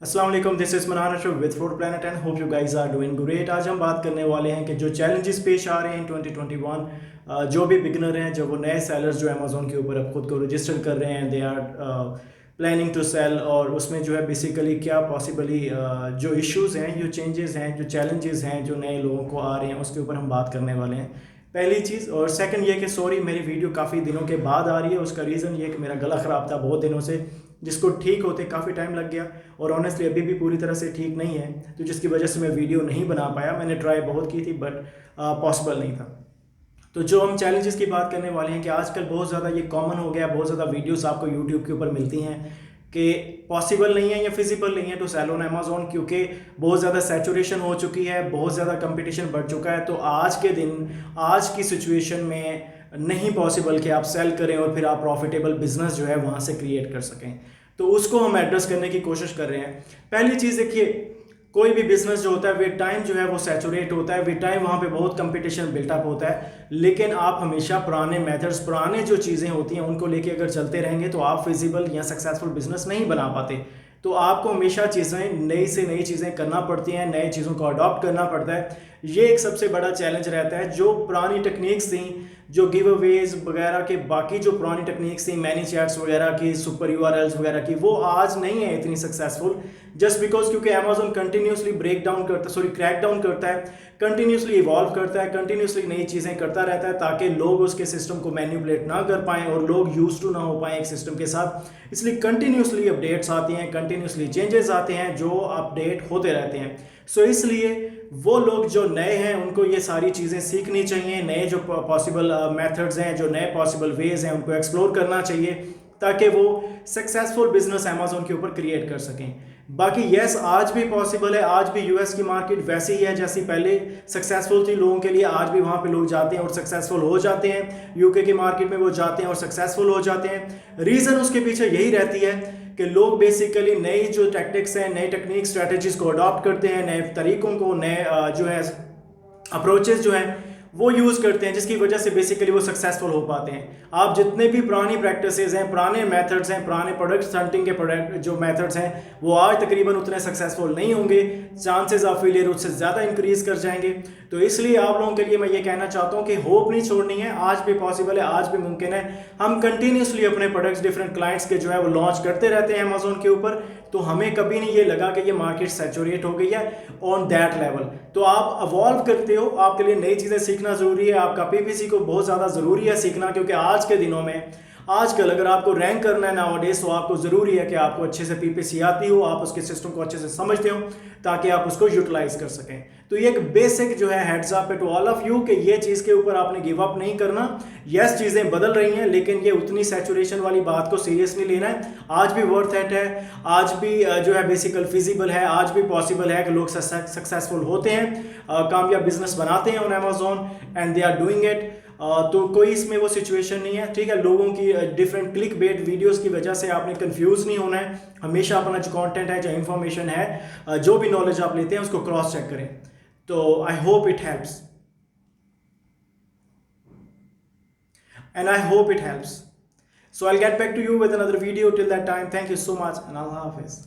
अस्सलाम वालेकुम, this is Manan Arshad with fruit planet and hope you guys are doing great. आज हम बात करने वाले हैं कि जो चैलेंजेस पेश आ रहे हैं 2021, जो भी बिगनर हैं, जो वो नए सेलर्स जो अमेज़ोन के ऊपर अब खुद को रजिस्टर कर रहे हैं, they are planning to sell, और उसमें जो है बेसिकली क्या पॉसिबली जो इश्यूज़ हैं, जो चेंजेस हैं, जो चैलेंजेस हैं जो नए लोगों को आ रहे हैं, उसके ऊपर हम बात करने वाले हैं। पहली चीज़, और सेकंड ये कि सॉरी मेरी वीडियो काफ़ी दिनों के बाद आ रही है। उसका रीज़न ये कि मेरा गला ख़राब था बहुत दिनों से, जिसको ठीक होते काफ़ी टाइम लग गया, और ऑनेस्टली अभी भी पूरी तरह से ठीक नहीं है, तो जिसकी वजह से मैं वीडियो नहीं बना पाया। मैंने ट्राई बहुत की थी बट पॉसिबल नहीं था। तो जो हम चैलेंजेस की बात करने वाले हैं कि आजकल बहुत ज़्यादा ये कॉमन हो गया, बहुत ज़्यादा वीडियोस आपको यूट्यूब के ऊपर मिलती हैं कि पॉसिबल नहीं है या फिजिबल नहीं है टू सेल ऑन अमेज़ॉन, क्योंकि बहुत ज़्यादा सैचुरेशन हो चुकी है, बहुत ज़्यादा कंपटीशन बढ़ चुका है। तो आज के दिन, आज की सिचुएशन में नहीं पॉसिबल कि आप सेल करें और फिर आप प्रॉफिटेबल बिजनेस जो है वहाँ से क्रिएट कर सकें। तो उसको हम एड्रेस करने की कोशिश कर रहे हैं। पहली चीज़ देखिए, कोई भी बिजनेस जो होता है विद टाइम जो है वो सैचुरेट होता है, विद टाइम वहाँ पे बहुत कंपटीशन बिल्टअप होता है, लेकिन आप हमेशा पुराने मेथड्स, पुराने जो चीज़ें होती हैं उनको लेके अगर चलते रहेंगे तो आप फिजिबल या सक्सेसफुल बिजनेस नहीं बना पाते। तो आपको हमेशा चीज़ें, नई से नई चीज़ें करना पड़ती हैं, नई चीज़ों को अडॉप्ट करना पड़ता है। ये एक सबसे बड़ा चैलेंज रहता है। जो पुरानी टेक्निक्स थी, जो गिव अवेज वगैरह के, बाकी जो पुरानी टेक्निक्स थी, मैनी चैट्स वगैरह की, सुपर यूआरएल्स वगैरह की, वो आज नहीं है इतनी सक्सेसफुल, जस्ट बिकॉज क्योंकि अमेज़न कंटिन्यूसली क्रैक डाउन करता है, कंटिन्यूसली इवॉल्व करता है, कंटिन्यूसली नई चीज़ें करता रहता है, ताकि लोग उसके सिस्टम को मैनिपुलेट ना कर पाएँ और लोग यूज टू ना हो पाएँ एक सिस्टम के साथ। इसलिए कंटिन्यूसली अपडेट्स आती हैं, कंटिन्यूसली चेंजेस आते हैं, जो अपडेट होते रहते हैं। सो इसलिए वो लोग जो नए हैं उनको ये सारी चीज़ें सीखनी चाहिए, नए जो पॉसिबल मेथड्स हैं, जो नए पॉसिबल वेज हैं, उनको एक्सप्लोर करना चाहिए, ताकि वो सक्सेसफुल बिजनेस अमेज़ॉन के ऊपर क्रिएट कर सकें। बाकी यस, आज भी पॉसिबल है, आज भी यूएस की मार्केट वैसी ही है जैसी पहले सक्सेसफुल थी लोगों के लिए। आज भी वहाँ पे लोग जाते हैं और सक्सेसफुल हो जाते हैं। यूके की मार्केट में वो जाते हैं और सक्सेसफुल हो जाते हैं। रीज़न उसके पीछे यही रहती है कि लोग बेसिकली नई जो टैक्टिक्स हैं, नई टेक्निक स्ट्रेटजीज को अडॉप्ट करते हैं, नए तरीकों को, नए जो है अप्रोचेस जो हैं वो यूज़ करते हैं, जिसकी वजह से बेसिकली वो सक्सेसफुल हो पाते हैं। आप जितने भी पुरानी प्रैक्टिसेस हैं, पुराने मेथड्स हैं, पुराने प्रोडक्ट हंटिंग के प्रोडक्ट जो मेथड्स हैं, वो आज तकरीबन उतने सक्सेसफुल नहीं होंगे। चांसेस ऑफ फेलियर उससे ज़्यादा इंक्रीज कर जाएंगे। तो इसलिए आप लोगों के लिए मैं ये कहना चाहता हूँ कि होप नहीं छोड़नी है। आज भी पॉसिबल है, आज भी मुमकिन है। हम कंटिन्यूसली अपने प्रोडक्ट्स डिफरेंट क्लाइंट्स के जो है वो लॉन्च करते रहते हैं अमेज़ॉन के ऊपर, तो हमें कभी नहीं ये लगा कि ये मार्केट सैचुरेट हो गई है ऑन दैट लेवल। तो आप अवॉल्व करते हो, आपके लिए नई चीज़ें सीखना ज़रूरी है, आपका पीपीसी को बहुत ज़्यादा ज़रूरी है सीखना, क्योंकि आज के दिनों में, आजकल अगर आपको रैंक करना है नाउअडेज, तो आपको ज़रूरी है कि आपको अच्छे से पीपीसी आती हो, आप उसके सिस्टम को अच्छे से समझते हो, ताकि आप उसको यूटिलाइज कर सकें। तो ये एक बेसिक जो है हेड्स अप है टू ऑल ऑफ यू कि ये चीज़ के ऊपर आपने गिव अप नहीं करना। यस, चीज़ें बदल रही हैं, लेकिन ये उतनी सैचुरेशन वाली बात को सीरियसली लेना है। आज भी वर्थ इट है, आज भी जो है बेसिकल फिजिबल है, आज भी पॉसिबल है कि लोग सक्सेसफुल होते हैं, कामयाब बिजनेस बनाते हैं on Amazon, and they are doing it. तो कोई इसमें वो सिचुएशन नहीं है, ठीक है। लोगों की डिफरेंट क्लिक बेट वीडियोस की वजह से आपने कंफ्यूज नहीं होना है। हमेशा अपना जो कंटेंट है, जो इंफॉर्मेशन है, जो भी नॉलेज आप लेते हैं, उसको क्रॉस चेक करें। तो I hope it helps, and I hope it helps. So I'll get back to you with another video. Till that time, thank you so much, and Allah Hafiz.